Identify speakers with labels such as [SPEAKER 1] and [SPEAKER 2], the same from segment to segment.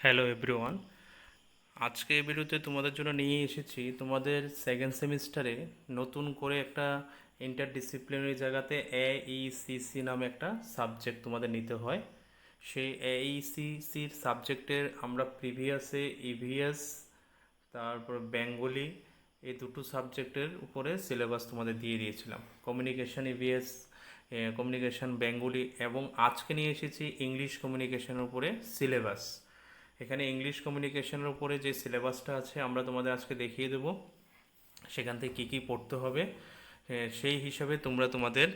[SPEAKER 1] Hello everyone. আজকে এই ভিডিওতে তোমাদের জন্য নিয়ে এসেছি তোমাদের সেকেন্ড সেমিস্টারে নতুন করে একটা ইন্টারডিসিপ্লিনারি জায়গাতে এইসিসি নামে একটা সাবজেক্ট তোমাদের নিতে হয়। সেই এইসিসির সাবজেক্টের আমরা প্রিভিয়াসে ইভিএস তারপর বেঙ্গলি এই দুটো সাবজেক্টের উপরে সিলেবাস তোমাদের দিয়ে দিয়েছিলাম, কমিউনিকেশন ইভিএস, কমিউনিকেশন বেঙ্গলি, এবং আজকে নিয়ে এসেছি ইংলিশ কমিউনিকেশনের উপরে সিলেবাস। এখানে ইংলিশ কমিউনিকেশনের উপরে যে সিলেবাসটা আছে আমরা তোমাদের আজকে দেখিয়ে দেবো, সেখান থেকে কী কী পড়তে হবে। সেই হিসাবে তোমরা তোমাদের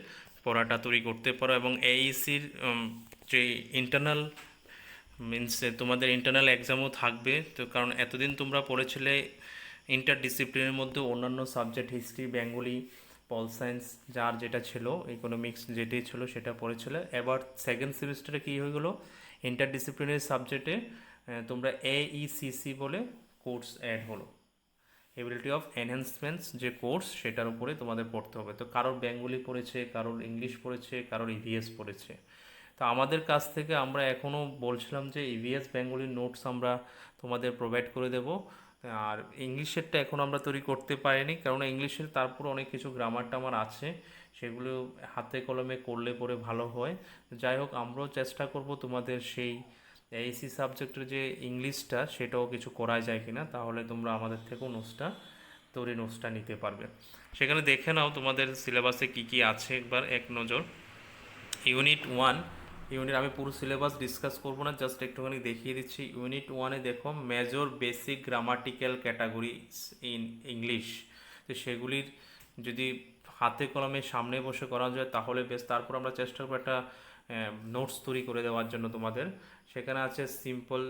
[SPEAKER 1] পড়াটা তৈরি করতে পারো। এবং এইসির যে ইন্টারনাল মিনস তোমাদের ইন্টারনাল এক্সামও থাকবে তো, কারণ এতদিন তোমরা পড়েছিলে ইন্টারডিসিপ্লিনের মধ্যে অন্যান্য subject history, Bengali, pol science, যার যেটা ছিল, ইকোনমিক্স যেটাই ছিল সেটা পড়েছিলে। এবার সেকেন্ড সেমিস্টারে কী হয়ে গেলো, ইন্টারডিসিপ্লিনারি সাবজেক্টে তোমরা এইসিসি বলে কোর্স অ্যাড হলো, এবিলিটি অফ এনহ্যান্সমেন্টস যে কোর্স, সেটার উপরে তোমাদের পড়তে হবে। তো কারোর বেঙ্গলি পড়েছে, কারোর ইংলিশ পড়েছে, কারোর ইভিএস পড়েছে। তো আমাদের কাছ থেকে আমরা এখনও বলছিলাম যে ইভিএস বেঙ্গলির নোটস আমরা তোমাদের প্রোভাইড করে দেব। আর ইংলিশেরটা এখন আমরা তৈরি করতে পারিনি, কারণ ইংলিশের তারপর অনেক কিছু গ্রামার টামার আছে, সেগুলো হাতে কলমে করলে পরে ভালো হয়। যাই হোক, আমরাও চেষ্টা করব তোমাদের সেই এইসি সাবজেক্টের যে ইংলিশটা সেটাও কিছু করা যায় কিনা, তাহলে তোমরা আমাদের থেকেও নোটসটা নিতে পারবে। সেখানে দেখে নাও তোমাদের সিলেবাসে কি কি আছে একবার এক নজর। ইউনিট ওয়ান, আমি পুরো সিলেবাস ডিসকাস করবো না, জাস্ট একটুখানি দেখিয়ে দিচ্ছি। ইউনিট ওয়ানে দেখো major basic grammatical categories in English. তো সেগুলির যদি হাতে কলমে সামনে বসে করা যায় তাহলে বেশ। তারপর আমরা চেষ্টা করবো একটা নোটস তৈরি করে দেওয়ার জন্য তোমাদের। সেখানে আছে সিম্পল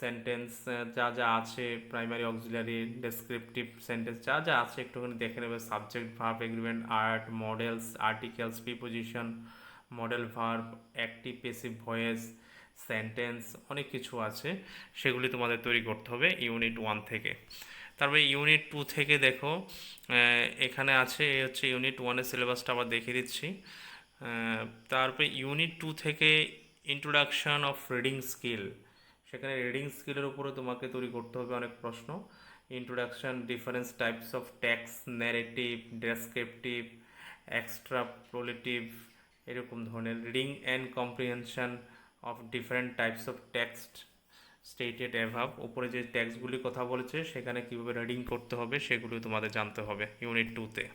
[SPEAKER 1] সেন্টেন্স, যা যা আছে, প্রাইমারি অক্সিলারি, ডেসক্রিপটিভ সেন্টেন্স, যা যা আছে একটুখানি দেখে নেবে। Subject, verb, agreement, art, modals, articles, preposition, modal verb, active passive voice, sentence, অনেক কিছু আছে, সেগুলি তোমাদের তৈরি করতে হবে ইউনিট ওয়ান থেকে। তারপরে ইউনিট টু থেকে দেখো এখানে আছে, এই হচ্ছে ইউনিট ওয়ানের সিলেবাসটা আবার দেখিয়ে দিচ্ছি। তারপরে ইউনিট টু থেকে ইন্ট্রোডাকশান অফ রিডিং স্কিল, সেখানে রিডিং স্কিলের উপরে তোমাকে তৈরি করতে হবে অনেক প্রশ্ন। Introduction, difference types of text, narrative, descriptive, extrapolative, এরকম ধরনের। Reading and comprehension of different types of text stated above, উপরে যে টেক্সটগুলির কথা বলেছে সেখানে কীভাবে রিডিং করতে হবে সেগুলো তোমাদের জানতে হবে ইউনিট টুতে।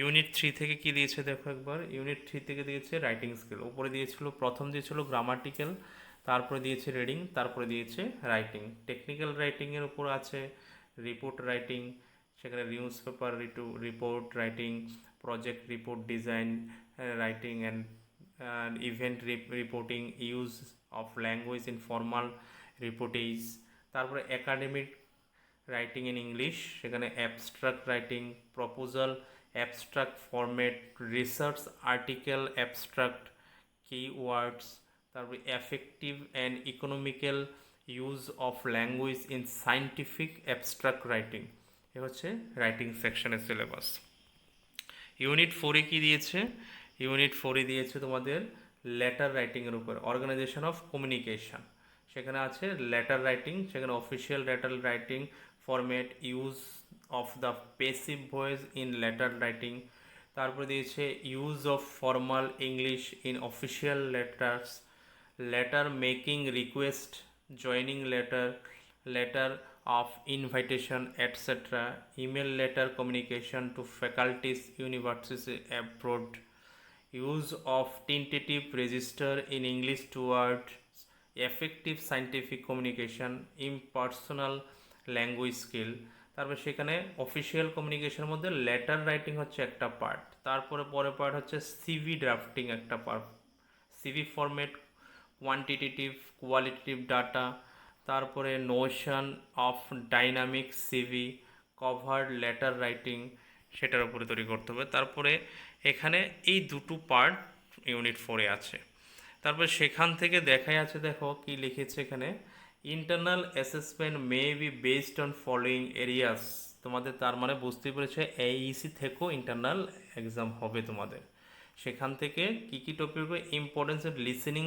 [SPEAKER 1] ইউনিট থ্রি থেকে কি দিয়েছে দেখো একবার। ইউনিট থ্রি থেকে দিয়েছে রাইটিং স্কিল, উপরে দিয়েছিল প্রথম দিয়েছিল গ্রামাটিক্যাল, তারপরে দিয়েছে রিডিং, তারপরে দিয়েছে রাইটিং। টেকনিক্যাল রাইটিংয়ের উপর আছে রিপোর্ট রাইটিং, সেখানে newspaper report writing, project report design writing, and event reporting, use of language in formal reportage. তারপরে একাডেমিক রাইটিং ইন ইংলিশ, সেখানে abstract writing, proposal, abstract format, research article, abstract keywords. তারপরে effective and economical use of language in scientific abstract writing. এ হচ্ছে writing সেকশনের syllabus. Unit ফোরে কী দিয়েছে, unit ফোরে দিয়েছে তোমাদের লেটার রাইটিংয়ের উপর, অর্গানাইজেশন অফ কমিউনিকেশন। সেখানে আছে লেটার রাইটিং, সেখানে official letter writing format, use of the passive voice in letter writing. তারপরে দিয়েছে use of formal English in official letters, letter making request, joining letter, letter of invitation, etc., email letter communication to faculties, universities abroad, use of tentative register in English towards effective scientific communication, impersonal language skill। তারপর সেখানে official কমিউনিকেশনের মধ্যে letter writing হচ্ছে একটা part, তারপরে পরের part হচ্ছে CV drafting একটা part, CV format, quantitative qualitative data, তারপরে notion of dynamic CV, cover letter writing, সেটার উপরে তৈরি করতে হবে। তারপরে এখানে এই দুটো পার্ট ইউনিট ফোরে আছে। তারপরে সেখান থেকে দেখাই আছে, দেখো কি লিখেছে এখানে, internal assessment may be based on following areas. তোমাদের তার মানে বুঝতে পেরেছে এইসি থেকেও ইন্টারনাল এক্সাম হবে তোমাদের। সেখান থেকে কী কী টপিক হবে, importance of listening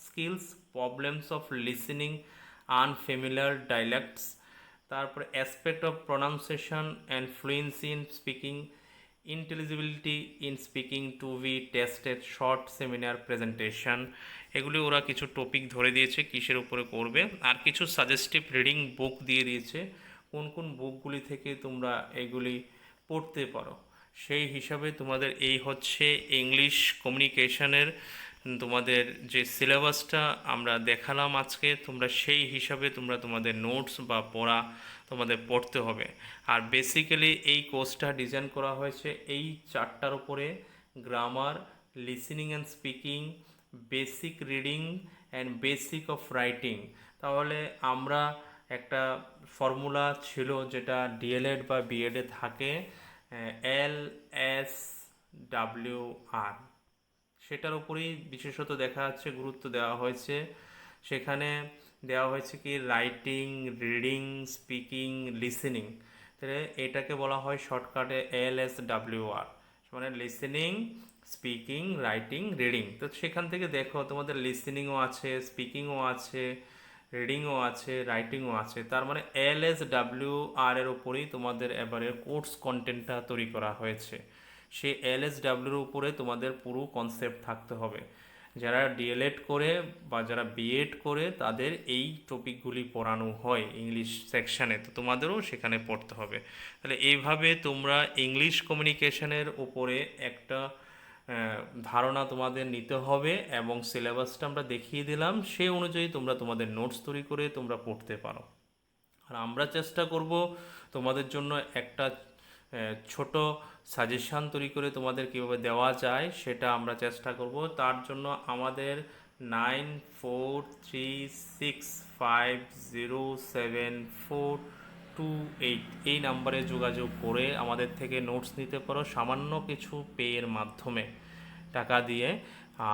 [SPEAKER 1] skills, problems of listening, unfamiliar dialects, তারপরে aspect of pronunciation and fluency in speaking, intelligibility in speaking to be tested, short seminar presentation. এগুলি ওরা কিছু টপিক ধরে দিয়েছে কিসের উপরে করবে, আর কিছু সাজেস্টিভ রিডিং বুক দিয়ে দিয়েছে কোন কোন বুকগুলি থেকে তোমরা এগুলি পড়তে পারো। সেই হিসাবে তোমাদের এই হচ্ছে ইংলিশ কমিউনিকেশনের তোমাদের যে সিলেবাসটা আমরা দেখালাম আজকে, তোমরা সেই হিসাবে তোমরা তোমাদের নোটস বা পড়া তোমাদের পড়তে হবে। আর বেসিক্যালি এই কোর্সটা ডিজাইন করা হয়েছে এই চারটার উপরে: grammar, listening and speaking, basic reading and basic of writing. তাহলে আমরা একটা ফর্মুলা ছিল যেটা ডিএলএড বা বিএডে থাকে, LSWR, সেটার উপরেই বিশেষত দেখা যাচ্ছে গুরুত্ব দেওয়া হয়েছে। সেখানে দেওয়া হয়েছে কি রাইটিং, রিডিং, স্পিকিং, লিসেনিং। তাহলে এটাকে বলা হয় শর্টকাটে LSWR, মানে লিসেনিং, স্পিকিং, রাইটিং, রিডিং। তো সেখান থেকে দেখো তোমাদের লিসেনিংও আছে, স্পিকিংও আছে, রিডিংও আছে, রাইটিংও আছে। তার মানে LSWR এর উপরেই তোমাদের এবারে কোর্স কন্টেন্টটা তৈরি করা হয়েছে। সেই LSWর উপরে তোমাদের পুরো কনসেপ্ট থাকতে হবে। যারা ডিএলএড করে বা যারা বিএড করে তাদের এই টপিকগুলি পড়ানো হয় ইংলিশ সেকশানে, তো তোমাদেরও সেখানে পড়তে হবে। তাহলে এইভাবে তোমরা ইংলিশ কমিউনিকেশনের উপরে একটা ধারণা তোমাদের নিতে হবে, এবং সিলেবাসটা আমরা দেখিয়ে দিলাম, সেই অনুযায়ী তোমরা তোমাদের নোটস তৈরি করে তোমরা পড়তে পারো। আর আমরা চেষ্টা করব তোমাদের জন্য একটা ছোট সাজেশান তৈরি করে তোমাদের কীভাবে দেওয়া যায় সেটা আমরা চেষ্টা করব। তার জন্য আমাদের 9436507428 এই নাম্বারে যোগাযোগ করে আমাদের থেকে নোটস নিতে পারো সামান্য কিছু পেয়ের মাধ্যমে, টাকা দিয়ে।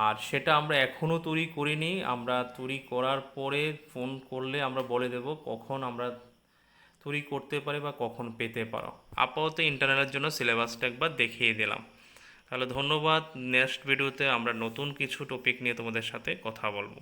[SPEAKER 1] আর সেটা আমরা এখনও তৈরি করিনি, আমরা তৈরি করার পরে ফোন করলে আমরা বলে দেব কখন আমরা তৈরি করতে পারি বা কখন পেতে পারো। আপাতত ইন্টারনেটের জন্য সিলেবাসটা একবার দেখিয়ে দিলাম। তাহলে ধন্যবাদ। নেক্সট ভিডিওতে আমরা নতুন কিছু টপিক নিয়ে তোমাদের সাথে কথা বলবো।